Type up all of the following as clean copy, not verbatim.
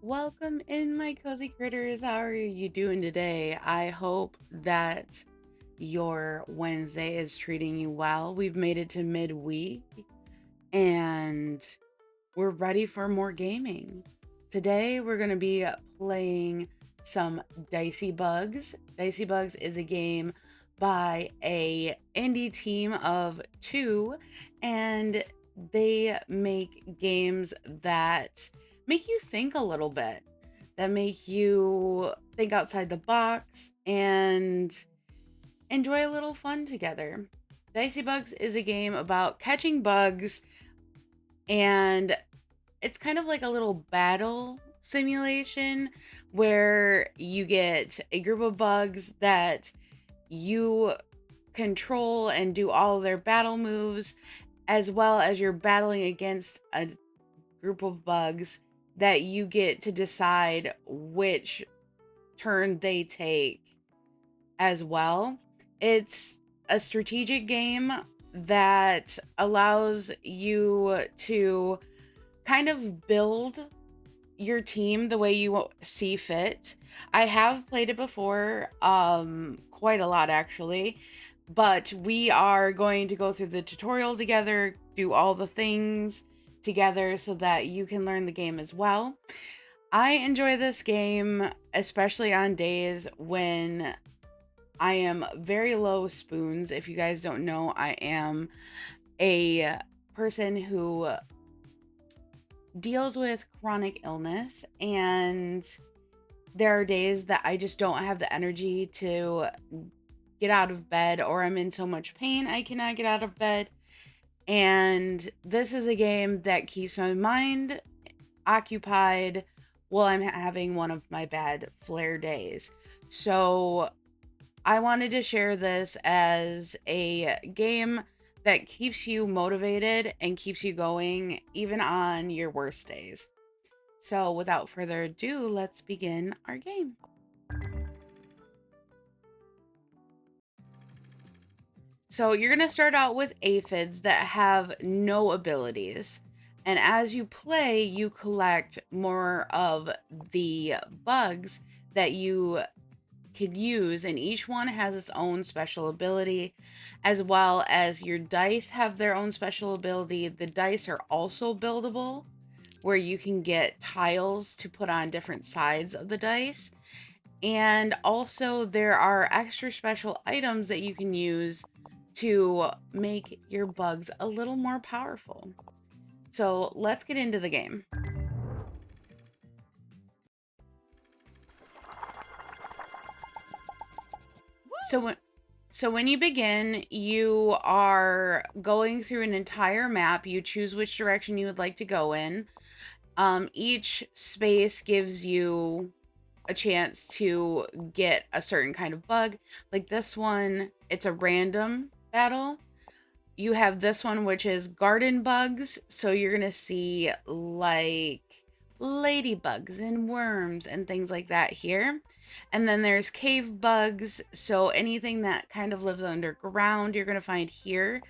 Welcome in, my cozy critters. How are you doing today? I hope that your Wednesday is treating you well. We've made it to midweek and we're ready for more gaming. Today, we're going to be playing some Dicey Bugs. Dicey Bugs is a game by a indie team of two, and they make games that make you think a little bit, that make you think outside the box and enjoy a little fun together. Dicey Bugs is a game about catching bugs, and it's kind of like a little battle simulation where you get a group of bugs that you control and do all of their battle moves, as well as you're battling against a group of bugs that you get to decide which turn they take as well. It's a strategic game that allows you to kind of build your team the way you see fit. I have played it before, quite a lot actually, but we are going to go through the tutorial together, do all the things together so that you can learn the game as well. I enjoy this game, especially on days when I am very low spoons. If you guys don't know, I am a person who deals with chronic illness, and there are days that I just don't have the energy to get out of bed, or I'm in so much pain I cannot get out of bed. And this is a game that keeps my mind occupied while I'm having one of my bad flare days. So I wanted to share this as a game that keeps you motivated and keeps you going even on your worst days. So without further ado, let's begin our game. So you're going to start out with aphids that have no abilities. And as you play, you collect more of the bugs that you could use, and each one has its own special ability, as well as your dice have their own special ability. The dice are also buildable, where you can get tiles to put on different sides of the dice. And also there are extra special items that you can use to make your bugs a little more powerful. So let's get into the game. So when you begin, you are going through an entire map. You choose which direction you would like to go in. Each space gives you a chance to get a certain kind of bug. Like this one, it's a random battle. You have this one, which is garden bugs. So you're going to see like ladybugs and worms and things like that here. And then there's cave bugs. So anything that kind of lives underground, you're going to find here.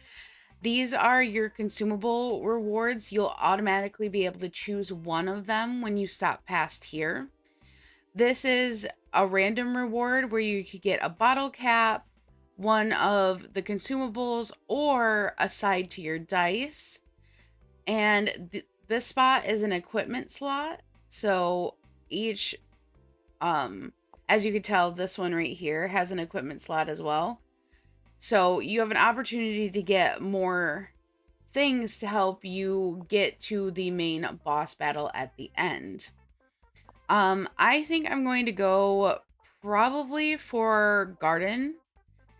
These are your consumable rewards. You'll automatically be able to choose one of them when you stop past here. This is a random reward where you could get a bottle cap, one of the consumables, or a side to your dice. And this spot is an equipment slot. So each, as you can tell, this one right here has an equipment slot as well. So you have an opportunity to get more things to help you get to the main boss battle at the end. I think I'm going to go probably for garden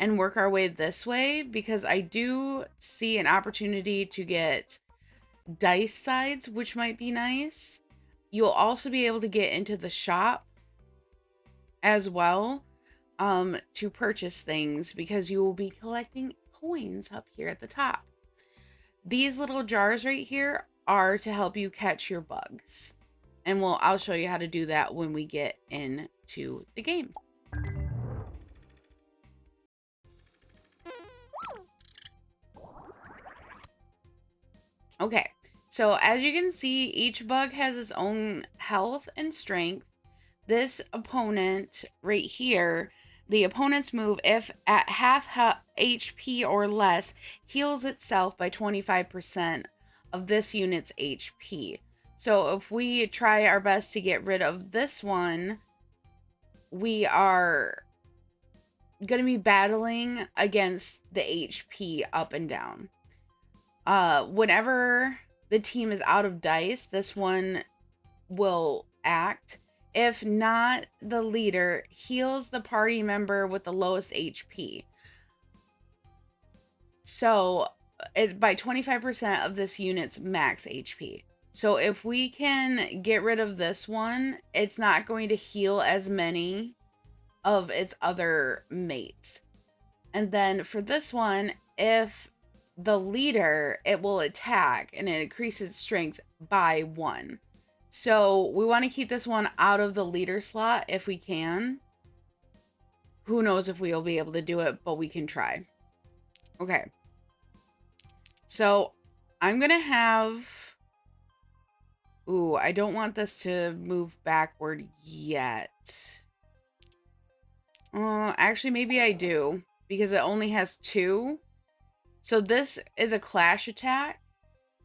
and work our way this way, because I do see an opportunity to get dice sides, which might be nice. You'll also be able to get into the shop as well, to purchase things, because you will be collecting coins up here at the top. These little jars right here are to help you catch your bugs. And I'll show you how to do that when we get into the game. Okay, So as you can see, each bug has its own health and strength. This opponent right here, the opponent's move, if at half HP or less, heals itself by 25% of this unit's HP. So if we try our best to get rid of this one, we are going to be battling against the HP up and down. Whenever the team is out of dice, this one will act. If not, the leader heals the party member with the lowest HP. So it's by 25% of this unit's max HP. So if we can get rid of this one, it's not going to heal as many of its other mates. And then for this one, if the leader, it will attack and it increases strength by 1. So we want to keep this one out of the leader slot if we can. Who knows if we'll be able to do it, but we can try. Okay. So I'm going to have... Ooh, I don't want this to move backward yet. Actually, maybe I do, because it only has 2. So this is a clash attack.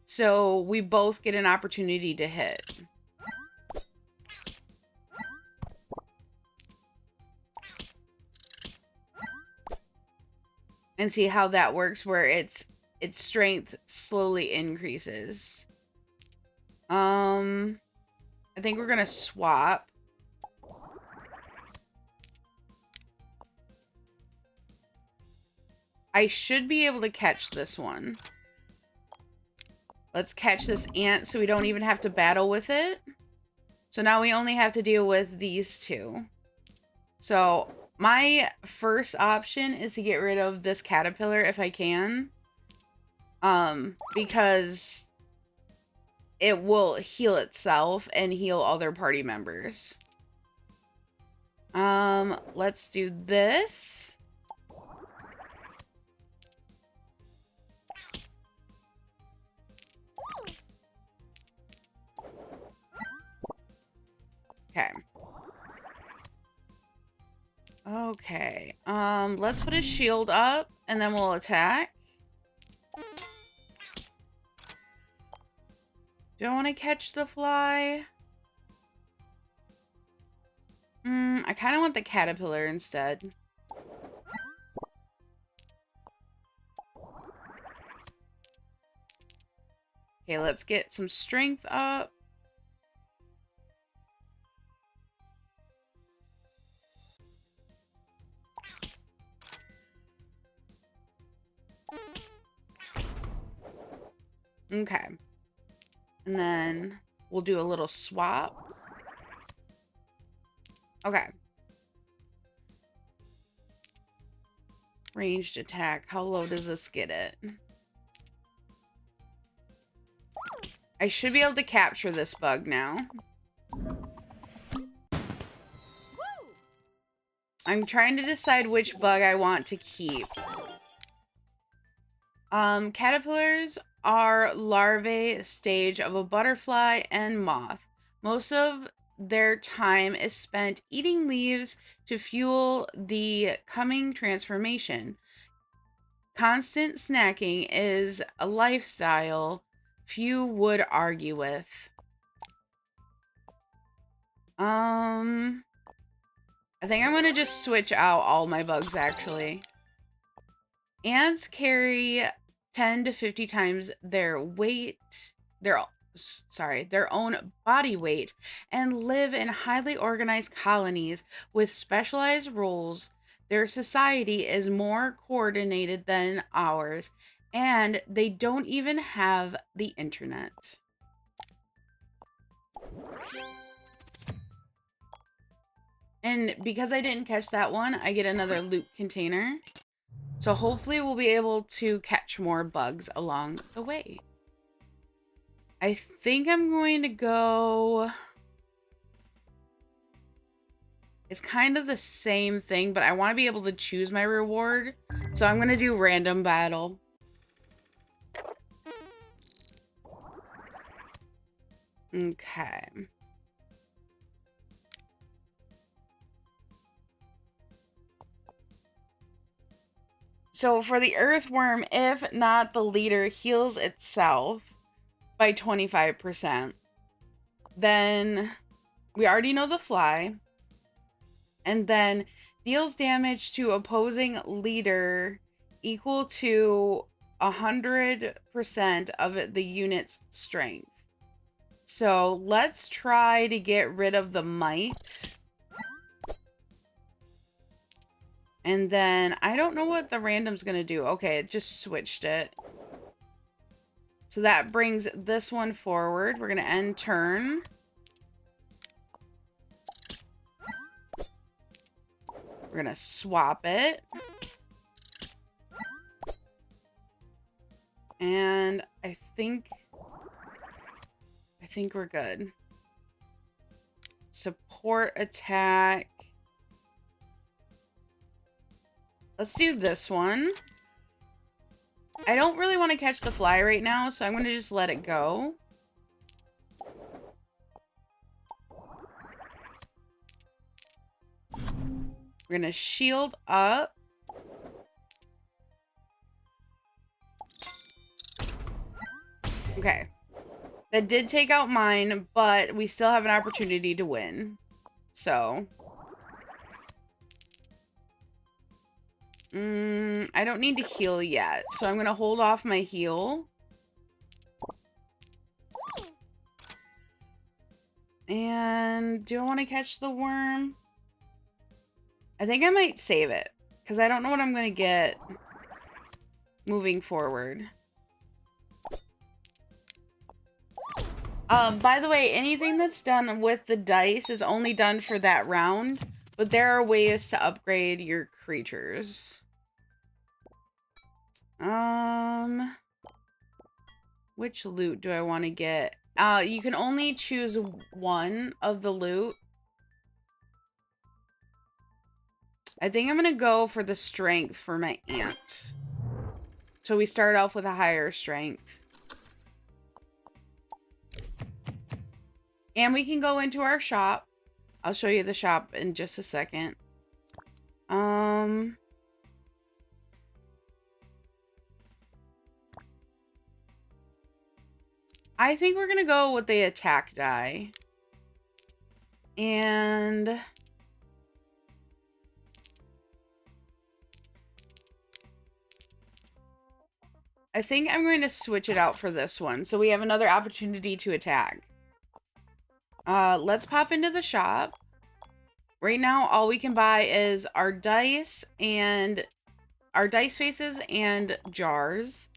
So we both get an opportunity to hit. And see how that works, where its strength slowly increases. I think we're gonna swap. I should be able to catch this one. Let's catch this ant so we don't even have to battle with it. So now we only have to deal with these 2. So my first option is to get rid of this caterpillar if I can. Because it will heal itself and heal other party members. Let's do this. Okay. Okay. Let's put a shield up and then we'll attack. Do I want to catch the fly? I kind of want the caterpillar instead. Okay, let's get some strength up. Okay. And then we'll do a little swap. Okay. Ranged attack. How low does this get it? I should be able to capture this bug now. I'm trying to decide which bug I want to keep. Caterpillars are larvae stage of a butterfly and moth. Most of their time is spent eating leaves to fuel the coming transformation. Constant snacking is a lifestyle few would argue with. I think I'm gonna just switch out all my bugs, actually. Ants carry 10 to 50 times their weight, their own body weight, and live in highly organized colonies with specialized roles. Their society is more coordinated than ours, and they don't even have the internet. And because I didn't catch that one, I get another loot container. So hopefully we'll be able to catch more bugs along the way. I think I'm going to go... It's kind of the same thing, but I want to be able to choose my reward. So I'm going to do random battle. Okay. So for the earthworm, if not the leader heals itself by 25%, then we already know the fly. And then deals damage to opposing leader equal to 100% of the unit's strength. So let's try to get rid of the might. And then I don't know what the random's gonna do. Okay, it just switched it. So that brings this one forward. We're gonna end turn. We're gonna swap it. And I think we're good. Support attack. Let's do this one. I don't really want to catch the fly right now, so I'm going to just let it go. We're going to shield up. Okay. That did take out mine, but we still have an opportunity to win. So. I don't need to heal yet, so I'm going to hold off my heal. And do I want to catch the worm? I think I might save it, because I don't know what I'm going to get moving forward. By the way, anything that's done with the dice is only done for that round, but there are ways to upgrade your creatures. Which loot do I want to get? You can only choose one of the loot. I think I'm gonna go for the strength for my ant. So we start off with a higher strength. And we can go into our shop. I'll show you the shop in just a second. I think we're gonna go with the attack die. And I think I'm going to switch it out for this one, so we have another opportunity to attack. Let's pop into the shop. Right now, all we can buy is our dice and our dice faces and jars.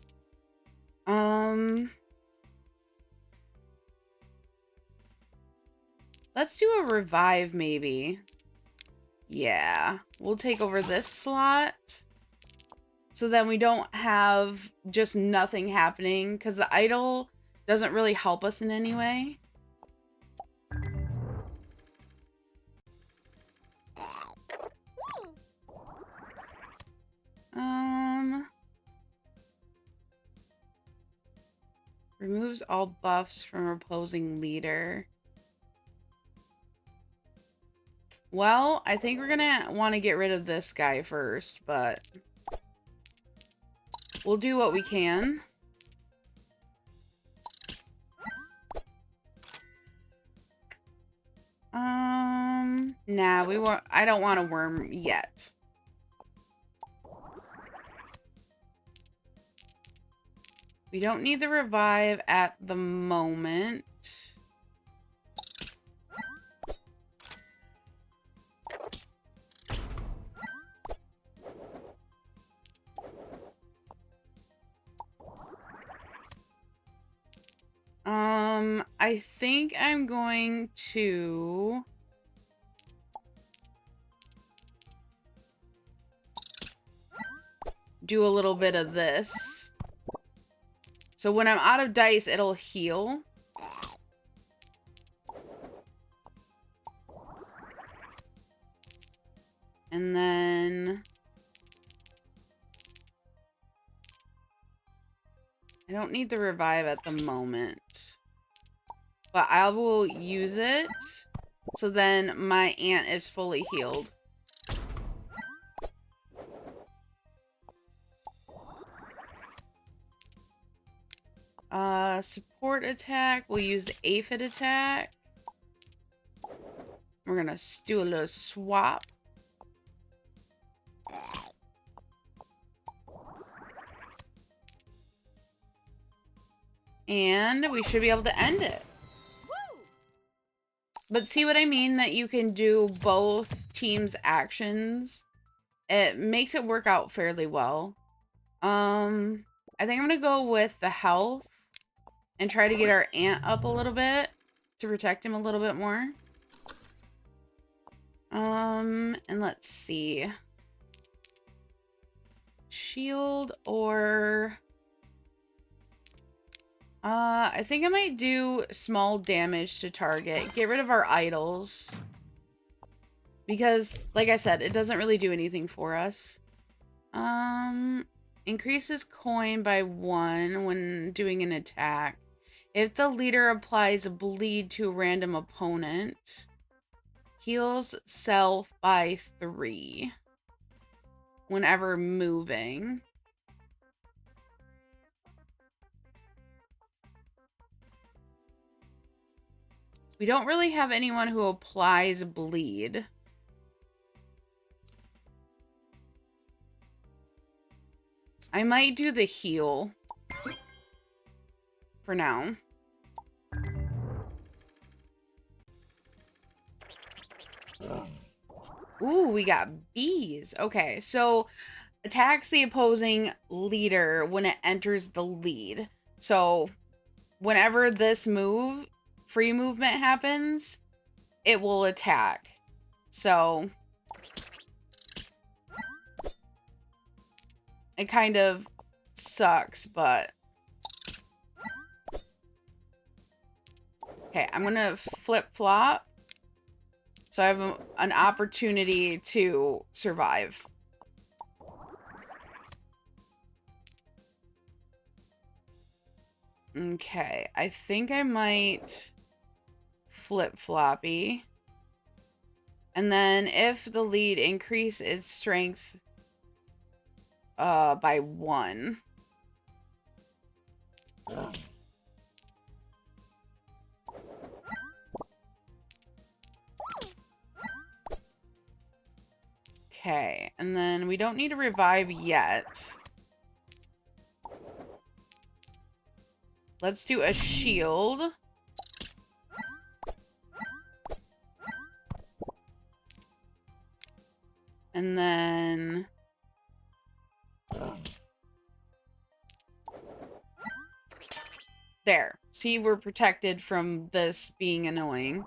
Let's do a revive, maybe. Yeah, we'll take over this slot. So then we don't have just nothing happening, because the idol doesn't really help us in any way. Removes all buffs from opposing leader. Well, I think we're gonna want to get rid of this guy first, but we'll do what we can. Nah, I don't want a worm yet. We don't need the revive at the moment. I think I'm going to do a little bit of this. So when I'm out of dice, it'll heal. And then I don't need the revive at the moment. but I will use it so then my ant is fully healed. Support attack. We'll use the aphid attack. We're gonna do a little swap. And we should be able to end it. But see what I mean? That you can do both teams' actions. It makes it work out fairly well. I think I'm gonna go with the health and try to get our ant up a little bit to protect him a little bit more. And let's see. Shield or... I think I might do small damage to target. Get rid of our idols. Because, like I said, it doesn't really do anything for us. Increases coin by 1 when doing an attack. If the leader applies a bleed to a random opponent, heals self by 3 whenever moving. We don't really have anyone who applies bleed. I might do the heal for now. Ooh, we got bees. Okay, so attacks the opposing leader when it enters the lead. So whenever this move, free movement happens, it will attack. So it kind of sucks, but okay, I'm gonna flip-flop so I have an opportunity to survive. Okay, I think I might flip-floppy. And then if the lead increase its strength by 1. Okay, and then we don't need to revive yet. Let's do a shield. And then... there. See, we're protected from this being annoying.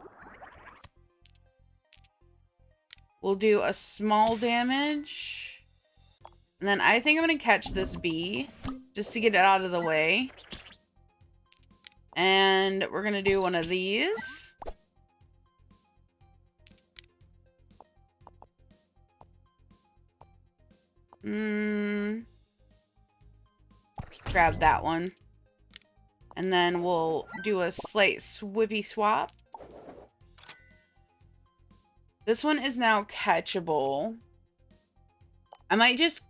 We'll do a small damage. And then I think I'm going to catch this bee just to get it out of the way. And we're going to do one of these. Grab that one. And then we'll do a slight swippy swap. This one is now catchable. I might just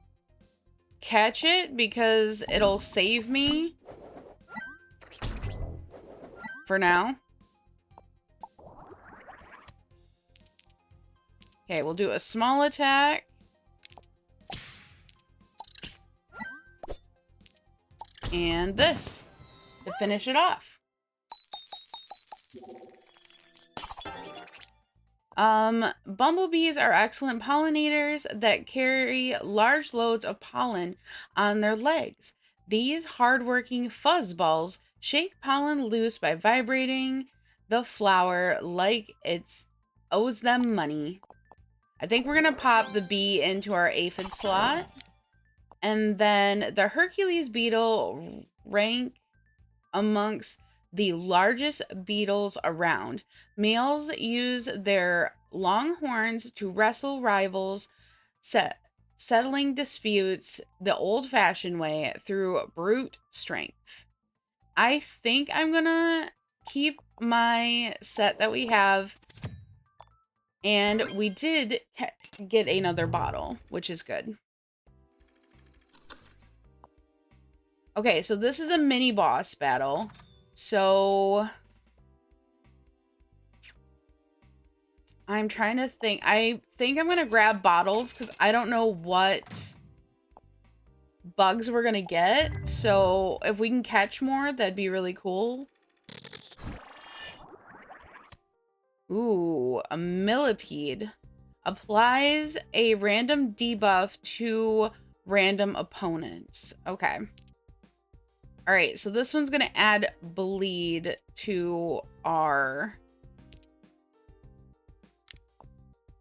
catch it because it'll save me for now. Okay, we'll do a small attack. And this to finish it off. Bumblebees are excellent pollinators that carry large loads of pollen on their legs. These hardworking fuzzballs shake pollen loose by vibrating the flower like it owes them money. I think we're gonna pop the bee into our aphid slot. And then the Hercules beetle rank amongst the largest beetles around. Males use their long horns to wrestle rivals, settling disputes the old-fashioned way through brute strength. I think I'm gonna keep my set that we have. And we did get another bottle, which is good. Okay, so this is a mini boss battle. So I'm trying to think. I think I'm going to grab bottles because I don't know what bugs we're going to get. So if we can catch more, that'd be really cool. Ooh, a millipede. Applies a random debuff to random opponents. Okay. All right, so this one's going to add bleed to our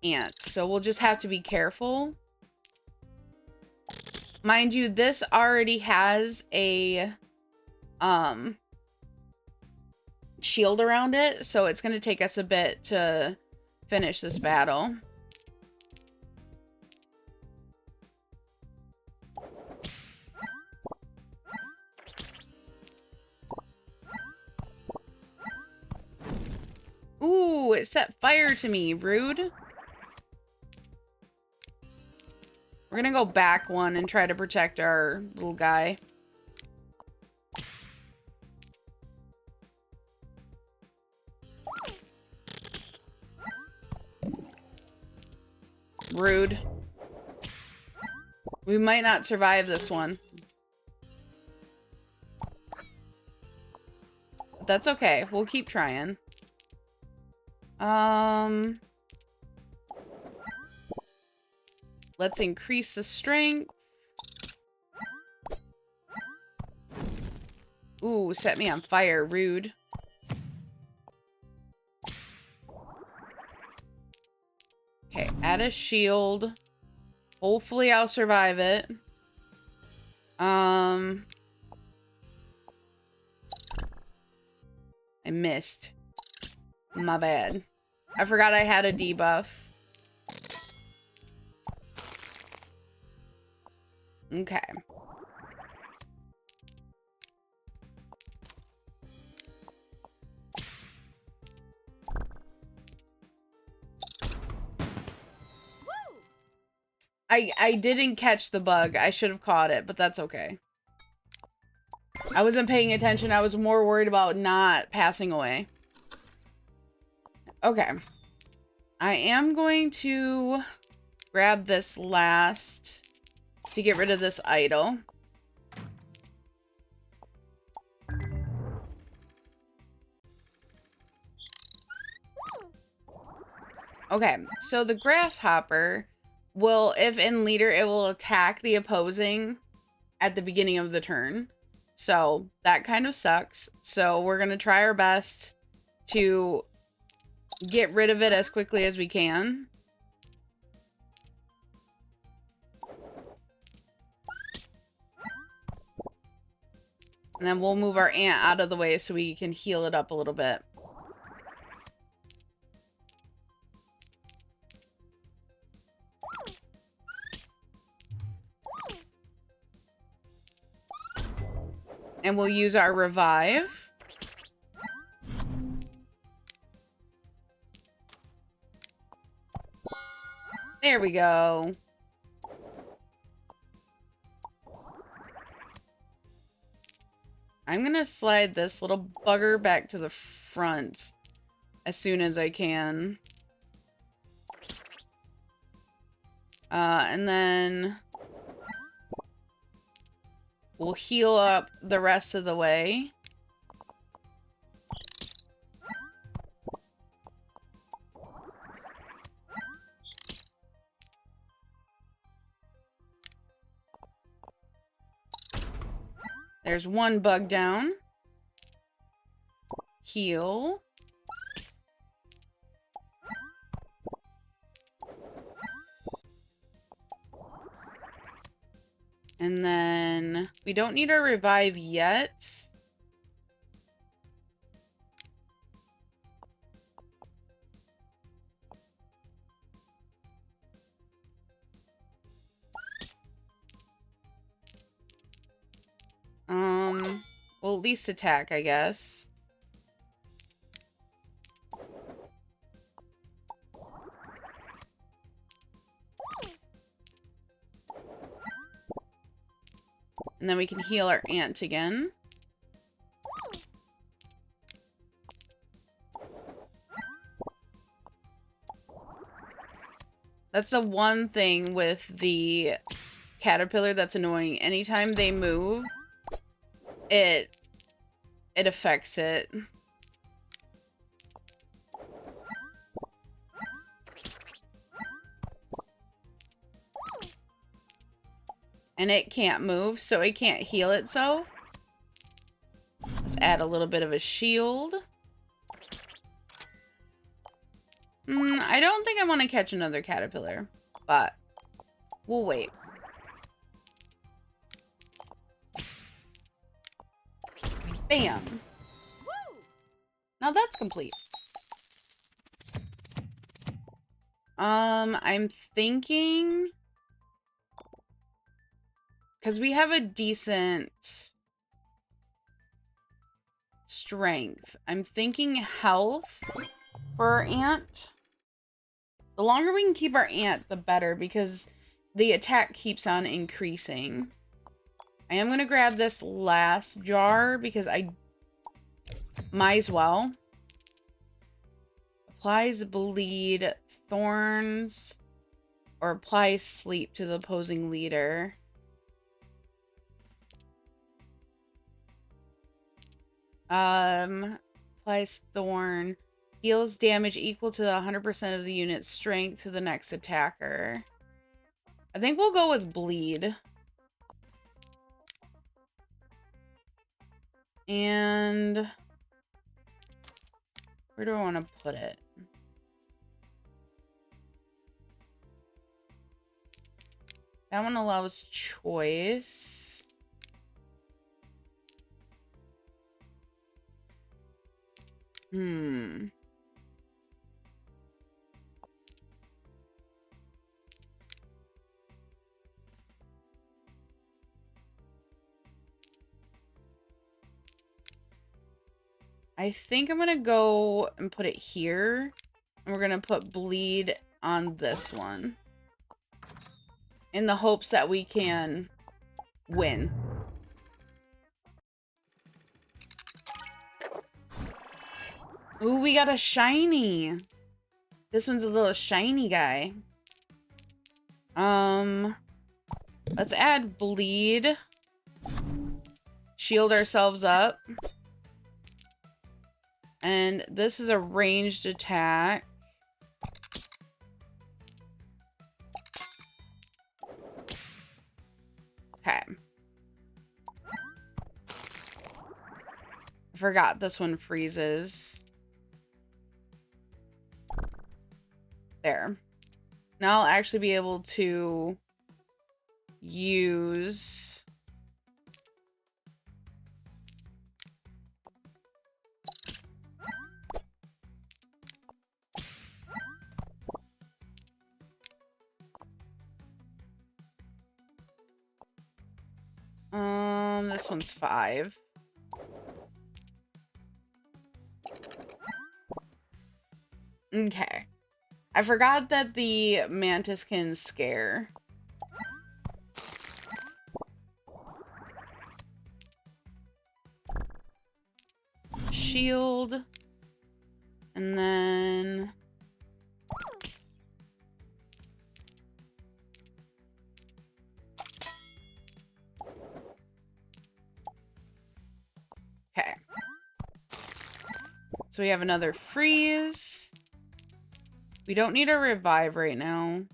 ant. So we'll just have to be careful. Mind you, this already has a shield around it, so it's going to take us a bit to finish this battle. Ooh, it set fire to me. Rude. We're gonna go back one and try to protect our little guy. Rude. We might not survive this one. But that's okay. We'll keep trying. Let's increase the strength. Ooh, set me on fire. Rude. Okay, add a shield. Hopefully I'll survive it. I missed. My bad. I forgot I had a debuff. Okay. I didn't catch the bug. I should have caught it, but that's okay. I wasn't paying attention. I was more worried about not passing away. Okay. I am going to grab this last to get rid of this idol. Okay, so the grasshopper will, if in leader, it will attack the opposing at the beginning of the turn. So that kind of sucks. So we're going to try our best to get rid of it as quickly as we can. And then we'll move our ant out of the way so we can heal it up a little bit. And we'll use our revive. There we go. I'm going to slide this little bugger back to the front as soon as I can. And then we'll heal up the rest of the way. There's one bug down. Heal. And then we don't need our revive yet. We'll at least attack, I guess. And then we can heal our ant again. That's the one thing with the caterpillar that's annoying. Anytime they move, it affects it. And it can't move, so it can't heal itself. Let's add a little bit of a shield. I don't think I want to catch another caterpillar, but we'll wait. Bam. Now that's complete. I'm thinking, because we have a decent strength, I'm thinking health for our ant. The longer we can keep our ant, the better, because the attack keeps on increasing. I am going to grab this last jar because I might as well. Applies bleed, thorns, or applies sleep to the opposing leader. Applies thorn. Deals damage equal to 100% of the unit's strength to the next attacker. I think we'll go with bleed. And where do I want to put it? That one allows choice. I think I'm gonna go and put it here. And we're gonna put bleed on this one. In the hopes that we can win. Ooh, we got a shiny. This one's a little shiny guy. Let's add bleed. Shield ourselves up. And this is a ranged attack. Okay. I forgot this one freezes. There. Now I'll actually be able to use... this one's 5. Okay. I forgot that the mantis can scare. Shield. And then... Okay. So we have another freeze. We don't need a revive right now.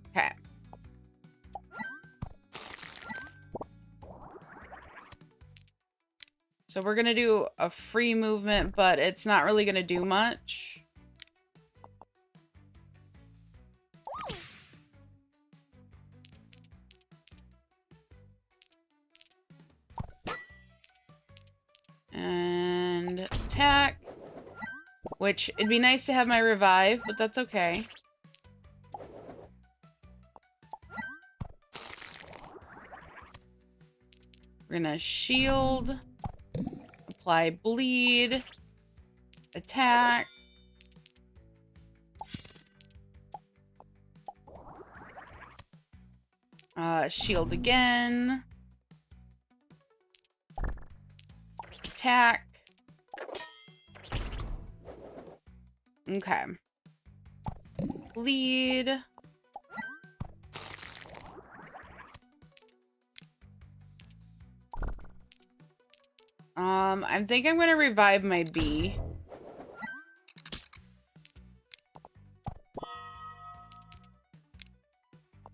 Okay. So we're gonna do a free movement, but it's not really gonna do much. And attack. Which, it'd be nice to have my revive, but that's okay. We're gonna shield. Apply bleed. Attack. Shield again. Attack. Okay. Bleed. I think I'm gonna revive my bee.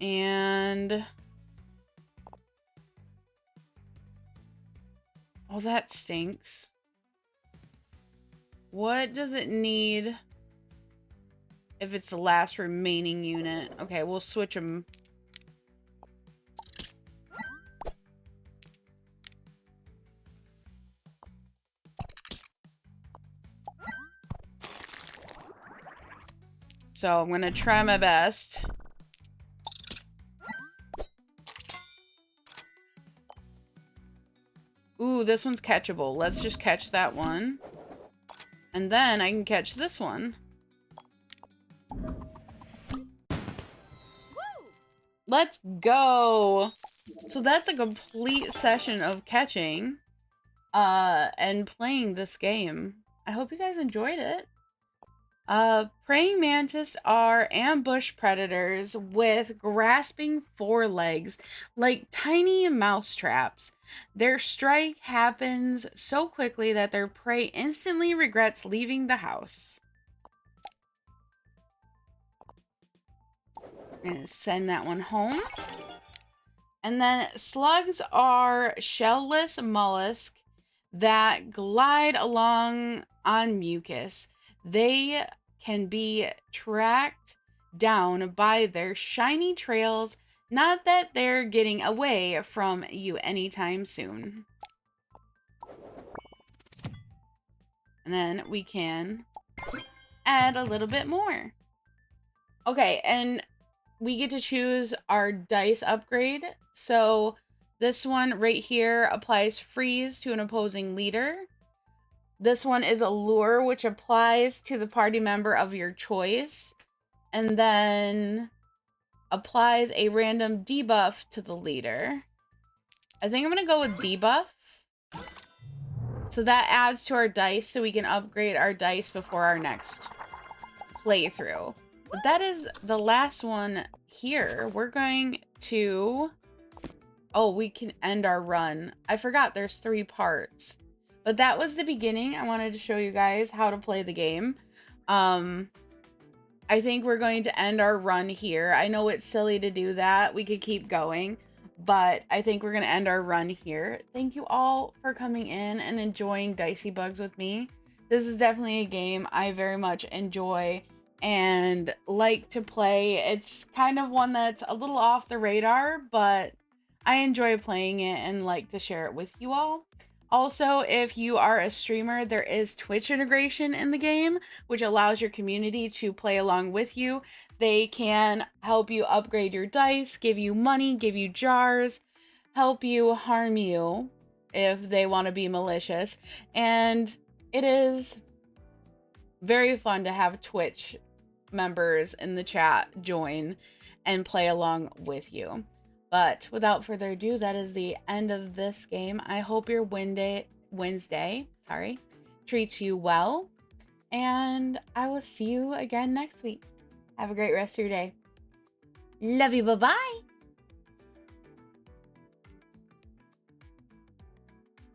And oh, that stinks. What does it need if it's the last remaining unit? Okay, we'll switch them. So I'm gonna try my best. Ooh, this one's catchable. Let's just catch that one. And then I can catch this one. Let's go! So that's a complete session of catching and playing this game. I hope you guys enjoyed it. Praying mantis are ambush predators with grasping forelegs like tiny mouse traps. Their strike happens so quickly that their prey instantly regrets leaving the house. I'm gonna send that one home. And then slugs are shellless mollusks that glide along on mucus. They can be tracked down by their shiny trails. Not that they're getting away from you anytime soon. And then we can add a little bit more. Okay, and we get to choose our dice upgrade. So this one right here applies freeze to an opposing leader. This one is a lure, which applies to the party member of your choice. And then applies a random debuff to the leader. I think I'm going to go with debuff. So that adds to our dice so we can upgrade our dice before our next playthrough. But that is the last one here. We're going to... Oh, we can end our run. I forgot there's 3 parts. But that was the beginning. I wanted to show you guys how to play the game. I think we're going to end our run here. I know it's silly to do that. We could keep going. But I think we're going to end our run here. Thank you all for coming in and enjoying Dicey Bugs with me. This is definitely a game I very much enjoy and like to play. It's kind of one that's a little off the radar, but I enjoy playing it and like to share it with you all. Also, if you are a streamer, there is Twitch integration in the game, which allows your community to play along with you. They can help you upgrade your dice, give you money, give you jars, help you harm you if they want to be malicious. And it is very fun to have Twitch members in the chat join and play along with you. But without further ado, that is the end of this game. I hope your Wednesday treats you well. And I will see you again next week. Have a great rest of your day. Love you. Bye-bye.